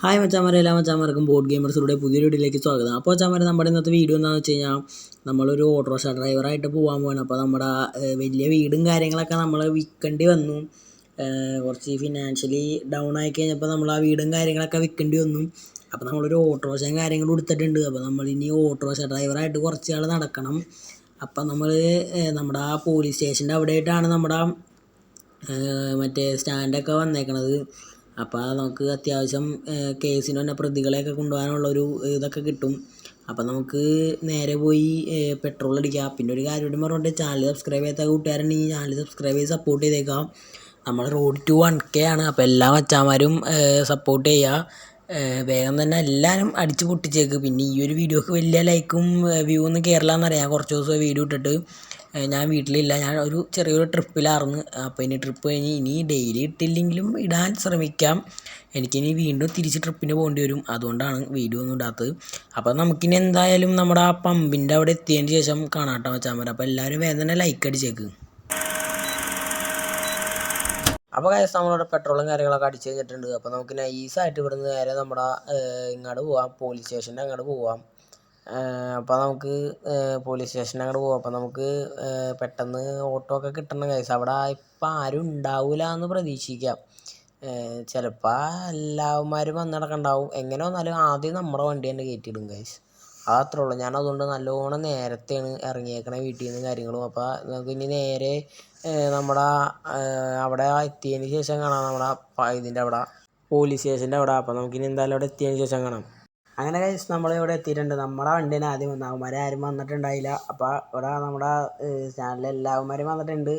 Hi മച്ചാന്മാരെ, എല്ലാ മച്ചാന്മാർക്കും board ഗെയിമേഴ്സിലൂടെ പുതിയൊരു വീഡിയോയിലേക്ക് സ്വാഗതം. അപ്പോൾ മച്ചാന്മാരെ, നമ്മുടെ ഇന്നത്തെ വീഡിയോ എന്താണെന്ന് വെച്ച് കഴിഞ്ഞാൽ നമ്മളൊരു ഓട്ടോറിക്ഷ ഡ്രൈവറായിട്ട് പോകാൻ പോകണം. അപ്പോൾ നമ്മുടെ വലിയ വീടും കാര്യങ്ങളൊക്കെ നമ്മൾ വിൽക്കേണ്ടി വന്നു. കുറച്ച് ഫിനാൻഷ്യലി ഡൗൺ ആയി കഴിഞ്ഞപ്പോൾ നമ്മൾ ആ വീടും കാര്യങ്ങളൊക്കെ വിൽക്കേണ്ടി വന്നു. അപ്പോൾ നമ്മളൊരു ഓട്ടോറിക്ഷയും കാര്യങ്ങളും എടുത്തിട്ടുണ്ട്. അപ്പോൾ നമ്മളിനി ഓട്ടോറിക്ഷ ഡ്രൈവറായിട്ട് കുറച്ച് നാൾ നടക്കണം. അപ്പം നമ്മുടെ ആ പോലീസ് സ്റ്റേഷൻ്റെ അവിടെയായിട്ടാണ് നമ്മുടെ മറ്റേ സ്റ്റാൻഡൊക്കെ വന്നേക്കണത്. അപ്പോൾ നമുക്ക് അത്യാവശ്യം കേസിന് തന്നെ പ്രതികളെയൊക്കെ കൊണ്ടുപോകാനുള്ളൊരു ഇതൊക്കെ കിട്ടും. അപ്പം നമുക്ക് നേരെ പോയി പെട്രോൾ അടിക്കാം. പിന്നെ ഒരു കാര്യം കൂടി പറഞ്ഞിട്ട്, ചാനൽ സബ്സ്ക്രൈബ് ചെയ്യാത്ത കൂട്ടുകാരുണ്ടെങ്കിൽ ഈ ചാനൽ സബ്സ്ക്രൈബ് ചെയ്ത് സപ്പോർട്ട് ചെയ്തേക്കാം. നമ്മൾ റോഡ് ടു 1K ആണ്. അപ്പോൾ എല്ലാ മച്ചാന്മാരും സപ്പോർട്ട് ചെയ്യുക. വേഗം തന്നെ എല്ലാവരും അടിച്ച് പൊട്ടിച്ചേക്ക്. പിന്നെ ഈ ഒരു വീഡിയോക്ക് വലിയ ലൈക്കും വ്യൂ ഒന്നും കയറില്ലാന്നറിയാം. കുറച്ച് ദിവസം വീഡിയോ ഇട്ടിട്ട് ഞാൻ വീട്ടിലില്ല, ഞാൻ ഒരു ചെറിയൊരു ട്രിപ്പിലായിരുന്നു. അപ്പോൾ ഇനി ട്രിപ്പ് കഴിഞ്ഞ് ഇനി ഡെയിലി ഇട്ടില്ലെങ്കിലും ഇടാൻ ശ്രമിക്കാം. എനിക്കിനി വീണ്ടും തിരിച്ച് ട്രിപ്പിന് പോകേണ്ടി വരും, അതുകൊണ്ടാണ് വീഡിയോ ഒന്നും ഇടാത്തത്. അപ്പോൾ നമുക്കിനി എന്തായാലും നമ്മുടെ ആ പമ്പിൻ്റെ അവിടെ എത്തിയതിന് ശേഷം കാണാട്ടോ മച്ചാന്മാർ. അപ്പോൾ എല്ലാവരും വേഗം തന്നെ ലൈക്ക് അടിച്ചേക്ക്. അപ്പോൾ കാര്യം നമ്മളിവിടെ പെട്രോളും കാര്യങ്ങളൊക്കെ അടിച്ച് കഴിഞ്ഞിട്ടുണ്ട്. അപ്പോൾ നമുക്ക് നൈസായിട്ട് ഇവിടുന്ന് നേരെ നമ്മുടെ ഇങ്ങോട്ട് പോവാം, പോലീസ് സ്റ്റേഷൻ്റെ അങ്ങോട്ട് പോവാം. അപ്പോൾ നമുക്ക് പോലീസ് സ്റ്റേഷൻ്റെ അങ്ങോട്ട് പോവാം. അപ്പോൾ നമുക്ക് പെട്ടെന്ന് ഓട്ടോ ഒക്കെ കിട്ടണം കേസ്. അവിടെ ഇപ്പം ആരും ഉണ്ടാവില്ല എന്ന് പ്രതീക്ഷിക്കാം. ചിലപ്പോൾ എല്ലാവന്മാരും വന്നിടക്കുണ്ടാവും. എങ്ങനെ വന്നാലും ആദ്യം നമ്മുടെ വണ്ടി തന്നെ കയറ്റിയിടും കേസ്. അത്രേ ഉള്ളൂ. ഞാൻ അതുകൊണ്ട് നല്ലോണം നേരത്തെയാണ് ഇറങ്ങിയേക്കണേ വീട്ടിൽ നിന്ന് കാര്യങ്ങളും. അപ്പോൾ നമുക്ക് ഇനി നേരെ നമ്മുടെ അവിടെ എത്തിയതിന് ശേഷം കാണാം, നമ്മുടെ ഇതിൻ്റെ അവിടെ പോലീസ് സ്റ്റേഷൻ്റെ അവിടെ. അപ്പോൾ നമുക്കിനി എന്തായാലും അവിടെ എത്തിയതിന് ശേഷം കാണാം. അങ്ങനെ കഴിച്ച് നമ്മളിവിടെ എത്തിയിട്ടുണ്ട്. നമ്മുടെ വണ്ടി തന്നെ ആദ്യം വന്നു. അവന്മാരെ ആരും വന്നിട്ടുണ്ടായില്ല. അപ്പോൾ ഇവിടെ നമ്മുടെ ചാനലിൽ എല്ലാവന്മാരും വന്നിട്ടുണ്ട്.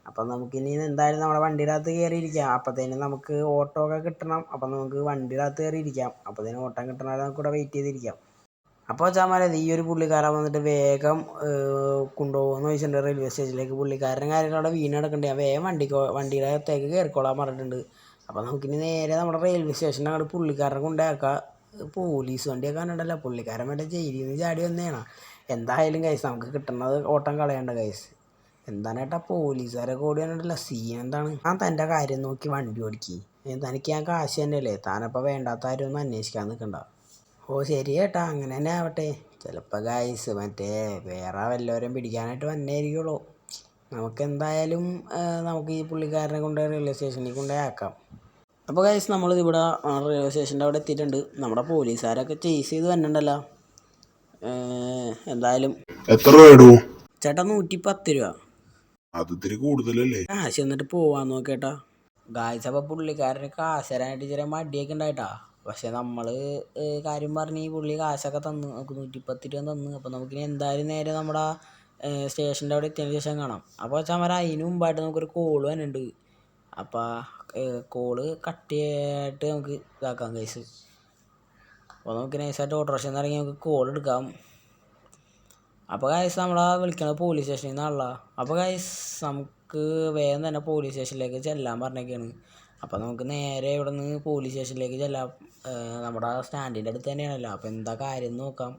അപ്പം നമുക്കിനി എന്തായാലും നമ്മുടെ വണ്ടിയുടെ അകത്ത് കയറിയിരിക്കാം. അപ്പോഴത്തേനും നമുക്ക് ഓട്ടോ ഒക്കെ കിട്ടണം. അപ്പം നമുക്ക് വണ്ടിയുടെ അകത്ത് കയറിയിരിക്കാം. അപ്പോഴത്തേനും ഓട്ടം കിട്ടണവരെ നമുക്ക് ഇവിടെ വെയിറ്റ് ചെയ്തിരിക്കാം. അപ്പോൾ ചാമാരെ, ഈ ഒരു പുള്ളിക്കാരൻ വന്നിട്ട് വേഗം കൊണ്ടുപോകുമെന്ന് ചോദിച്ചിട്ടുണ്ട് റെയിൽവേ സ്റ്റേഷനിലേക്ക്. പുള്ളിക്കാരൻ കാര്യങ്ങളവിടെ വീണ് കിടക്കണ്ടേ, ഞാൻ വേഗം വണ്ടിയുടെ അകത്തേക്ക് കയറിക്കോളാൻ പറഞ്ഞിട്ടുണ്ട്. അപ്പോൾ നമുക്കിനി നേരെ നമ്മുടെ റെയിൽവേ സ്റ്റേഷൻ്റെ അങ്ങോട്ട് പുള്ളിക്കാരനെ കൊണ്ടാക്കാം. പോലീസ് വണ്ടിയൊക്കെ കണ്ടിട്ടല്ല, പുള്ളിക്കാരൻ മറ്റേ ജയിലിൽ നിന്ന് ചാടി വന്നതാണ്. എന്തായാലും കൈസ് നമുക്ക് കിട്ടുന്നത് ഓട്ടം കളയേണ്ട കൈസ്. എന്താണ് ഏട്ടാ പോലീസുകാരൊക്കെ ഓടി വന്നിട്ടില്ല, സീൻ എന്താണ്? ഞാൻ തൻ്റെ കാര്യം നോക്കി വണ്ടി ഓടിക്കി. തനിക്ക് ഞാൻ കാശ് തന്നെയല്ലേ, താനപ്പോൾ വേണ്ടാത്ത ആരും ഒന്നും അന്വേഷിക്കാൻ നിൽക്കണ്ട. ഓ ശരി ഏട്ടാ, അങ്ങനെ തന്നെ ആവട്ടെ. ചിലപ്പോൾ ഗൈസ് മറ്റേ വേറെ വല്ലവരും പിടിക്കാനായിട്ട് വന്നേരിക്കുള്ളൂ. നമുക്കെന്തായാലും നമുക്ക് ഈ പുള്ളിക്കാരനെ കൊണ്ട് റെയിൽവേ സ്റ്റേഷനിൽ കൊണ്ടുപോയി ആക്കാം. അപ്പോൾ ഗൈസ് നമ്മളിവിടെ റെയിൽവേ സ്റ്റേഷൻ്റെ അവിടെ എത്തിയിട്ടുണ്ട്. നമ്മുടെ പോലീസുകാരൊക്കെ ചേസ് ചെയ്ത് വന്നിട്ടുണ്ടല്ലോ. എന്തായാലും എത്ര രൂപ ചേട്ടാ? 110 രൂപ. അതിരി കൂടുതലല്ലേ? കാശ് എന്നിട്ട് പോവാൻ നോക്കേട്ടാ. ഗായ്സ് അപ്പോൾ പുള്ളിക്കാരന് കാശ് തരാനായിട്ട് ചെറിയ മടിയൊക്കെ ഉണ്ടായിട്ടാ. പക്ഷെ നമ്മൾ കാര്യം പറഞ്ഞ് ഈ പുള്ളി കാശൊക്കെ തന്നു, നമുക്ക് 110 രൂപ തന്നു. അപ്പോൾ നമുക്കിനി എന്തായാലും നേരെ നമ്മുടെ സ്റ്റേഷൻ്റെ അവിടെ എത്തിയതിന് ശേഷം കാണാം. അപ്പോൾ ചമര അതിന് മുമ്പായിട്ട് നമുക്കൊരു കോള് വന്നിട്ടുണ്ട്. അപ്പോൾ കോള് കട്ട് ചെയ്തിട്ട് നമുക്ക് ഇതാക്കാം കേസ്. അപ്പോൾ നമുക്ക് നൈസായിട്ട് ഓട്ടോറിക്ഷയിൽ നിന്ന് ഇറങ്ങി നമുക്ക് കോൾ എടുക്കാം. അപ്പോൾ ഗൈസ് നമ്മളെ വിളിക്കണത് പോലീസ് സ്റ്റേഷനിൽ നിന്നാണല്ലോ. അപ്പോൾ ഗൈസ് നമുക്ക് വേഗം തന്നെ പോലീസ് സ്റ്റേഷനിലേക്ക് ചെല്ലാൻ പറഞ്ഞൊക്കെയാണ്. അപ്പോൾ നമുക്ക് നേരെ ഇവിടെ നിന്ന് പോലീസ് സ്റ്റേഷനിലേക്ക് ചെല്ലാം. നമ്മുടെ സ്റ്റാൻഡിൻ്റെ അടുത്ത് തന്നെയാണല്ലോ. അപ്പോൾ എന്താ കാര്യം നോക്കാം.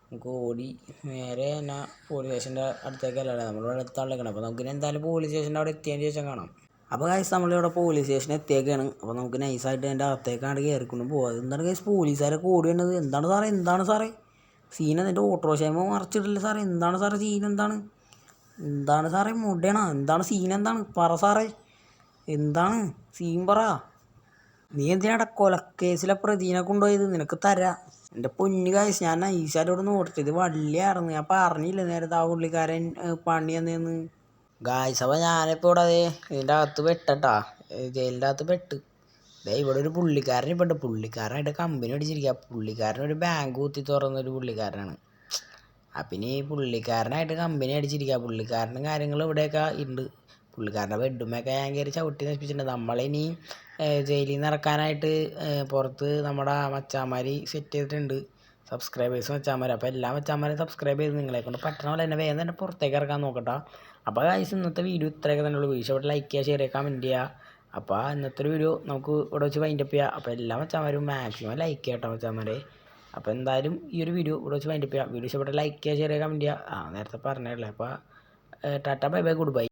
നമുക്ക് ഓടി നേരെ തന്നെ പോലീസ് സ്റ്റേഷൻ്റെ അടുത്തേക്കല്ലേ, നമ്മളിവിടെ അടുത്താളേക്കാണ്. അപ്പോൾ നമുക്ക് എന്തായാലും പോലീസ് സ്റ്റേഷൻ്റെ അവിടെ എത്തിയതിന് ശേഷം കാണാം. അപ്പോൾ ഗൈസ് നമ്മളിവിടെ പോലീസ് സ്റ്റേഷനിൽ എത്തിയേക്കാണ്. അപ്പോൾ നമുക്ക് നൈസായിട്ട് എൻ്റെ അകത്തേക്കാണ്ട് കയറിക്കൊണ്ട് പോകാം. എന്താണ് ഗൈസ് പോലീസുകാരൊക്കെ ഓടി വേണ്ടത്? എന്താണ് സാറേ സീൻ? എന്നിട്ട് ഓട്ടോറിക്ഷ മറിച്ചിട്ടില്ല സാറേ. എന്താണ് സാറേ സീൻ? എന്താണ് സാറേ മുടയണ? എന്താണ് സീൻ? എന്താണ് പറ സാറേ, എന്താണ് സീൻ പറ. നീ എന്തിനാടാ കൊലക്കേസിലെ പ്രതിനെ കൊണ്ടുപോയത്? നിനക്ക് തരാം. എൻ്റെ പൊന്നു ഗൈസ്, ഞാൻ നൈസായിട്ട് നോട്ടത് ഇത് വള്ളിയായിരുന്നു. ഞാൻ പറഞ്ഞില്ല നേരത്തെ ആ പുള്ളിക്കാരൻ പണി തന്നെയെന്ന്. ഗായ്സ് അപ്പോൾ ഞാനിപ്പോൾ ഇവിടെ ഇതിൻ്റെ അകത്ത് പെട്ടട്ടാ, ജയിലിൻ്റെ അകത്ത് പെട്ട്. ഇവിടെ ഒരു പുള്ളിക്കാരൻ ഇപ്പം ഉണ്ട്. പുള്ളിക്കാരനായിട്ട് കമ്പനി അടിച്ചിരിക്കുക. പുള്ളിക്കാരനൊരു ബാങ്ക് കുത്തി തുറന്നൊരു പുള്ളിക്കാരനാണ്. അപ്പം ഇനി പുള്ളിക്കാരനായിട്ട് കമ്പനി അടിച്ചിരിക്കുക. പുള്ളിക്കാരനും കാര്യങ്ങൾ ഇവിടെയൊക്കെ ഉണ്ട്. പുള്ളിക്കാരൻ്റെ ബെഡ്റൂമൊക്കെ ഞാൻ കയറി ചവിട്ടി നശിപ്പിച്ചിട്ടുണ്ട്. നമ്മളിനി ജയിലിൽ നിന്ന് ഇറക്കാനായിട്ട് പുറത്ത് നമ്മുടെ മച്ചാന്മാർ സെറ്റ് ചെയ്തിട്ടുണ്ട്, സബ്സ്ക്രൈബേഴ്സ് മച്ചാന്മാർ. അപ്പോൾ എല്ലാ മച്ചാന്മാരും സബ്സ്ക്രൈബ് ചെയ്ത് നിങ്ങളെ കൊണ്ട് പറ്റണ പോലെ തന്നെ വേഗം തന്നെ പുറത്തേക്ക് ഇറക്കാൻ നോക്കട്ടോ. അപ്പോൾ ഗൈസ് ഇന്നത്തെ വീഡിയോ ഇത്രയൊക്കെ തന്നെ ഉള്ളൂ. വീഡിയോ ഇവിടെ ലൈക്ക് ചെയ്യുക, ഷെയർ ചെയ്യുക, കമൻറ്റ് ചെയ്യുക. അപ്പോൾ ഇന്നത്തെ ഒരു വീഡിയോ നമുക്ക് ഇവിടെ വെച്ച് വൈൻഡപ്പ് ചെയ്യാം. അപ്പോൾ എല്ലാ മച്ചാന്മാരും മാക്സിമം ലൈക്ക് ചെയ്യട്ടോ മച്ചാന്മാരെ. അപ്പോൾ എന്തായാലും ഈ ഒരു വീഡിയോ ഇവിടെ വെച്ച് വൈൻഡപ്പ് ചെയ്യാം. വീഡിയോ ഇവിടെ ലൈക്ക് ചെയ്യുക, ഷെയർ ചെയ്യുക, കമൻറ്റ് ചെയ്യുക. നേരത്തെ പറഞ്ഞതല്ലേ. അപ്പോൾ Tata bye bye good bye.